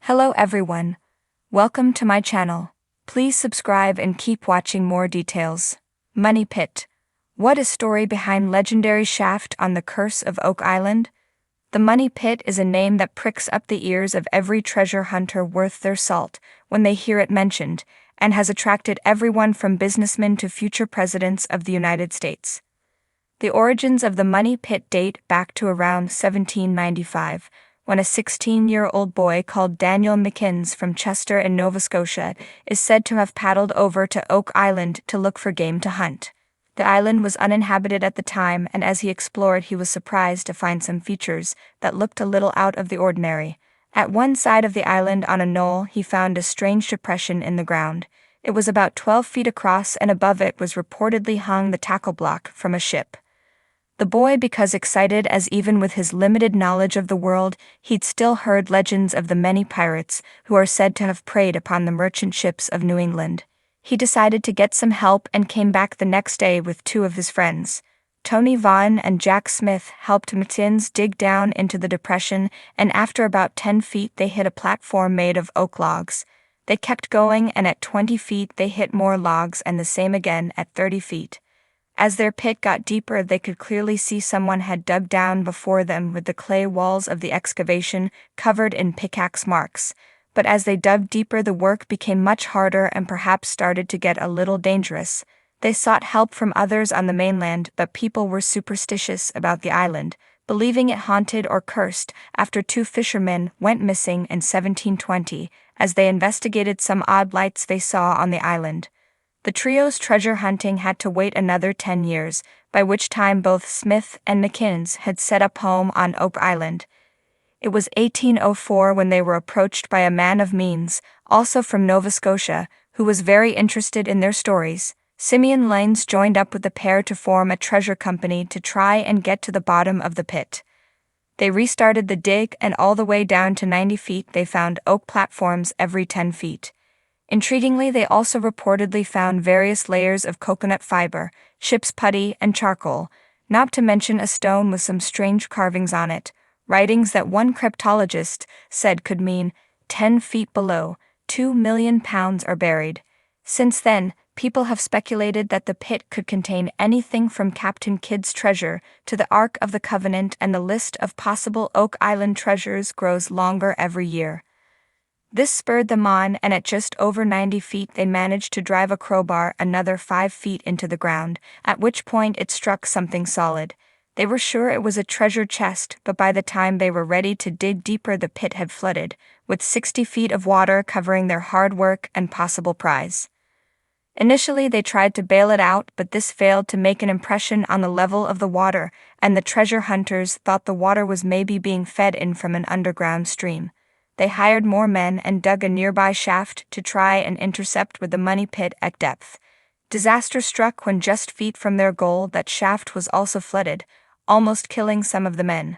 Hello everyone. Welcome to my channel. Please subscribe and keep watching more details. Money Pit. What is story behind legendary shaft on the curse of Oak Island? The Money Pit is a name that pricks up the ears of every treasure hunter worth their salt when they hear it mentioned, and has attracted everyone from businessmen to future presidents of the United States. The origins of the Money Pit date back to around 1795, when a 16-year-old boy called Daniel McInnes from Chester in Nova Scotia is said to have paddled over to Oak Island to look for game to hunt. The island was uninhabited at the time, and as he explored he was surprised to find some features that looked a little out of the ordinary. At one side of the island on a knoll he found a strange depression in the ground. It was about 12 feet across, and above it was reportedly hung the tackle block from a ship. The boy became excited, as even with his limited knowledge of the world, he'd still heard legends of the many pirates who are said to have preyed upon the merchant ships of New England. He decided to get some help and came back the next day with two of his friends. Tony Vaughan and Jack Smith helped McInnes dig down into the depression, and after about 10 feet they hit a platform made of oak logs. They kept going, and at 20 feet they hit more logs, and the same again at 30 feet. As their pit got deeper, they could clearly see someone had dug down before them, with the clay walls of the excavation covered in pickaxe marks. But as they dug deeper, the work became much harder and perhaps started to get a little dangerous. They sought help from others on the mainland, but people were superstitious about the island, believing it haunted or cursed after two fishermen went missing in 1720 as they investigated some odd lights they saw on the island. The trio's treasure hunting had to wait another 10 years, by which time both Smith and McInnes had set up home on Oak Island. It was 1804 when they were approached by a man of means, also from Nova Scotia, who was very interested in their stories. Simeon Lanes joined up with the pair to form a treasure company to try and get to the bottom of the pit. They restarted the dig, and all the way down to 90 feet they found oak platforms every 10 feet. Intriguingly, they also reportedly found various layers of coconut fiber, ship's putty, and charcoal, not to mention a stone with some strange carvings on it, writings that one cryptologist said could mean 10 feet below, 2 million pounds are buried. Since then, people have speculated that the pit could contain anything from Captain Kidd's treasure to the Ark of the Covenant, and the list of possible Oak Island treasures grows longer every year. This spurred them on, and at just over 90 feet they managed to drive a crowbar another 5 feet into the ground, at which point it struck something solid. They were sure it was a treasure chest, but by the time they were ready to dig deeper the pit had flooded, with 60 feet of water covering their hard work and possible prize. Initially they tried to bail it out, but this failed to make an impression on the level of the water, and the treasure hunters thought the water was maybe being fed in from an underground stream. They hired more men and dug a nearby shaft to try and intercept with the Money Pit at depth. Disaster struck when just feet from their goal that shaft was also flooded, almost killing some of the men.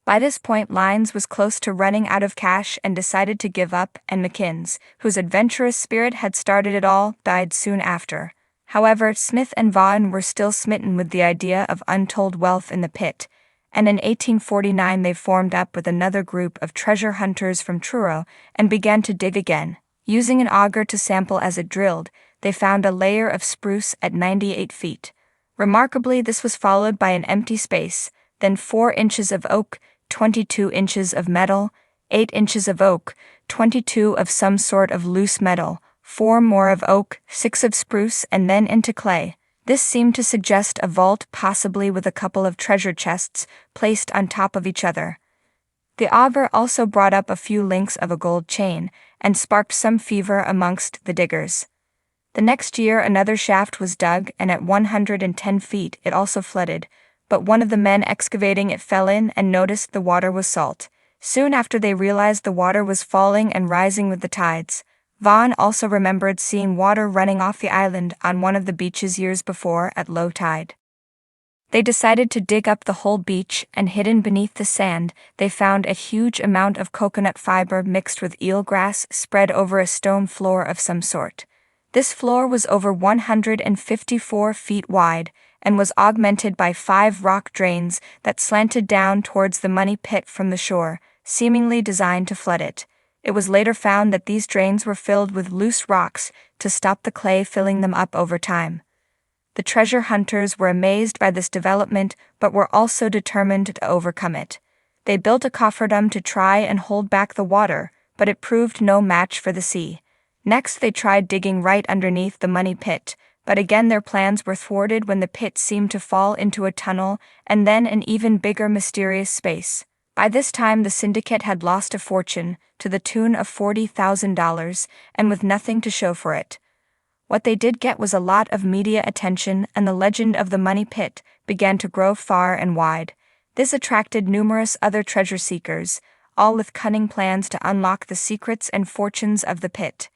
By this point Lanes was close to running out of cash and decided to give up, and McInnes, whose adventurous spirit had started it all, died soon after. However, Smith and Vaughan were still smitten with the idea of untold wealth in the pit, and in 1849 they formed up with another group of treasure hunters from Truro and began to dig again. Using an auger to sample as it drilled, they found a layer of spruce at 98 feet. Remarkably, this was followed by an empty space, then 4 inches of oak, 22 inches of metal, 8 inches of oak, 22 of some sort of loose metal, 4 more of oak, 6 of spruce, and then into clay. This seemed to suggest a vault, possibly with a couple of treasure chests placed on top of each other. The auger also brought up a few links of a gold chain, and sparked some fever amongst the diggers. The next year another shaft was dug, and at 110 feet it also flooded, but one of the men excavating it fell in and noticed the water was salt. Soon after they realized the water was falling and rising with the tides. Vaughan also remembered seeing water running off the island on one of the beaches years before at low tide. They decided to dig up the whole beach, and hidden beneath the sand, they found a huge amount of coconut fiber mixed with eelgrass spread over a stone floor of some sort. This floor was over 154 feet wide, and was augmented by 5 rock drains that slanted down towards the Money Pit from the shore, seemingly designed to flood it. It was later found that these drains were filled with loose rocks to stop the clay filling them up over time. The treasure hunters were amazed by this development but were also determined to overcome it. They built a cofferdam to try and hold back the water, but it proved no match for the sea. Next they tried digging right underneath the money pit, but again their plans were thwarted when the pit seemed to fall into a tunnel and then an even bigger mysterious space. By this time the syndicate had lost a fortune, to the tune of $40,000, and with nothing to show for it. What they did get was a lot of media attention, and the legend of the money pit began to grow far and wide. This attracted numerous other treasure seekers, all with cunning plans to unlock the secrets and fortunes of the pit.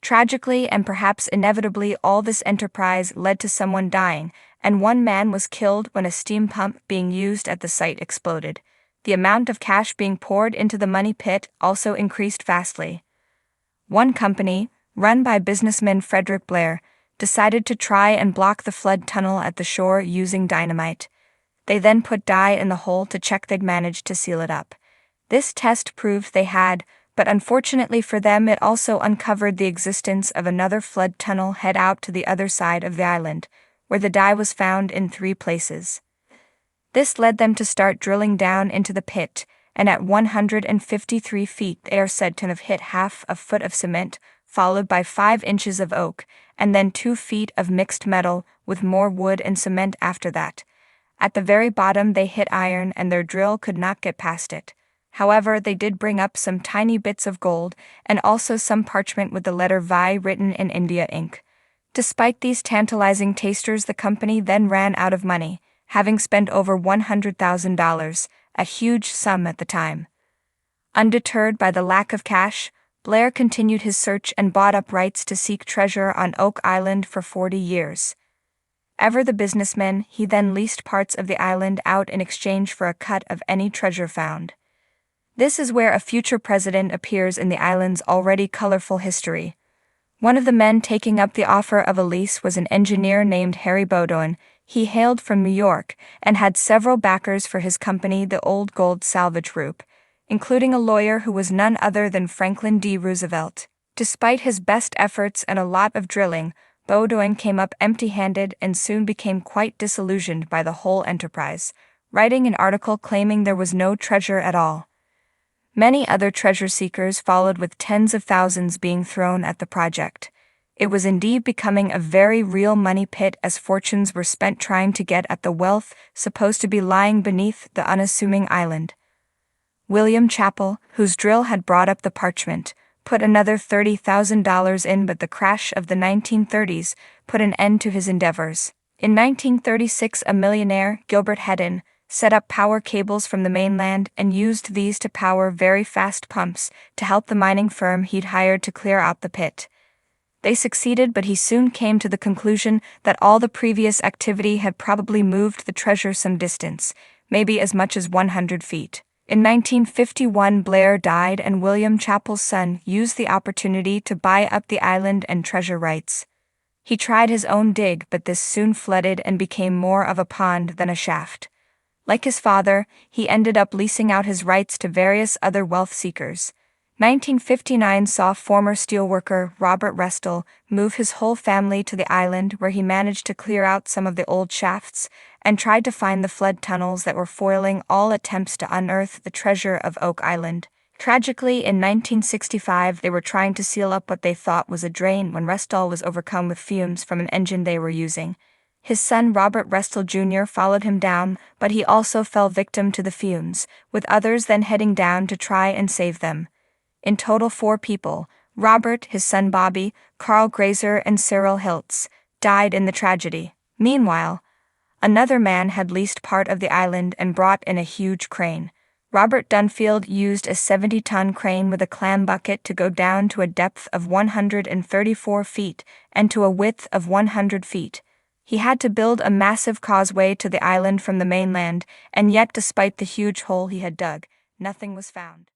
Tragically and perhaps inevitably, all this enterprise led to someone dying, and one man was killed when a steam pump being used at the site exploded. The amount of cash being poured into the money pit also increased vastly. One company, run by businessman Frederick Blair, decided to try and block the flood tunnel at the shore using dynamite. They then put dye in the hole to check they'd managed to seal it up. This test proved they had, but unfortunately for them it also uncovered the existence of another flood tunnel head out to the other side of the island, where the dye was found in 3 places. This led them to start drilling down into the pit, and at 153 feet they are said to have hit half a foot of cement, followed by 5 inches of oak, and then 2 feet of mixed metal, with more wood and cement after that. At the very bottom they hit iron, and their drill could not get past it. However, they did bring up some tiny bits of gold, and also some parchment with the letter Vi written in India ink. Despite these tantalizing tasters, the company then ran out of money, having spent over $100,000, a huge sum at the time. Undeterred by the lack of cash, Blair continued his search and bought up rights to seek treasure on Oak Island for 40 years. Ever the businessman, he then leased parts of the island out in exchange for a cut of any treasure found. This is where a future president appears in the island's already colorful history. One of the men taking up the offer of a lease was an engineer named Harry Bodon. He hailed from New York and had several backers for his company, the Old Gold Salvage Group, including a lawyer who was none other than Franklin D. Roosevelt. Despite his best efforts and a lot of drilling, Bodon came up empty-handed and soon became quite disillusioned by the whole enterprise, writing an article claiming there was no treasure at all. Many other treasure seekers followed, with tens of thousands being thrown at the project. It was indeed becoming a very real money pit, as fortunes were spent trying to get at the wealth supposed to be lying beneath the unassuming island. William Chappell, whose drill had brought up the parchment, put another $30,000 in, but the crash of the 1930s put an end to his endeavors. In 1936, a millionaire, Gilbert Heden, set up power cables from the mainland and used these to power very fast pumps to help the mining firm he'd hired to clear out the pit. They succeeded, but he soon came to the conclusion that all the previous activity had probably moved the treasure some distance, maybe as much as 100 feet. In 1951, Blair died, and William Chappell's son used the opportunity to buy up the island and treasure rights. He tried his own dig, but this soon flooded and became more of a pond than a shaft. Like his father, he ended up leasing out his rights to various other wealth seekers. 1959 saw former steelworker Robert Rell move his whole family to the island, where he managed to clear out some of the old shafts and tried to find the flood tunnels that were foiling all attempts to unearth the treasure of Oak Island. Tragically, in 1965 they were trying to seal up what they thought was a drain when Rell was overcome with fumes from an engine they were using. His son Robert Rell Jr. followed him down, but he also fell victim to the fumes, with others then heading down to try and save them. In total, 4 people, Robert, his son Bobby, Carl Grazer, and Cyril Hiltz, died in the tragedy. Meanwhile, another man had leased part of the island and brought in a huge crane. Robert Dunfield used a 70-ton crane with a clam bucket to go down to a depth of 134 feet and to a width of 100 feet. He had to build a massive causeway to the island from the mainland, and yet despite the huge hole he had dug, nothing was found.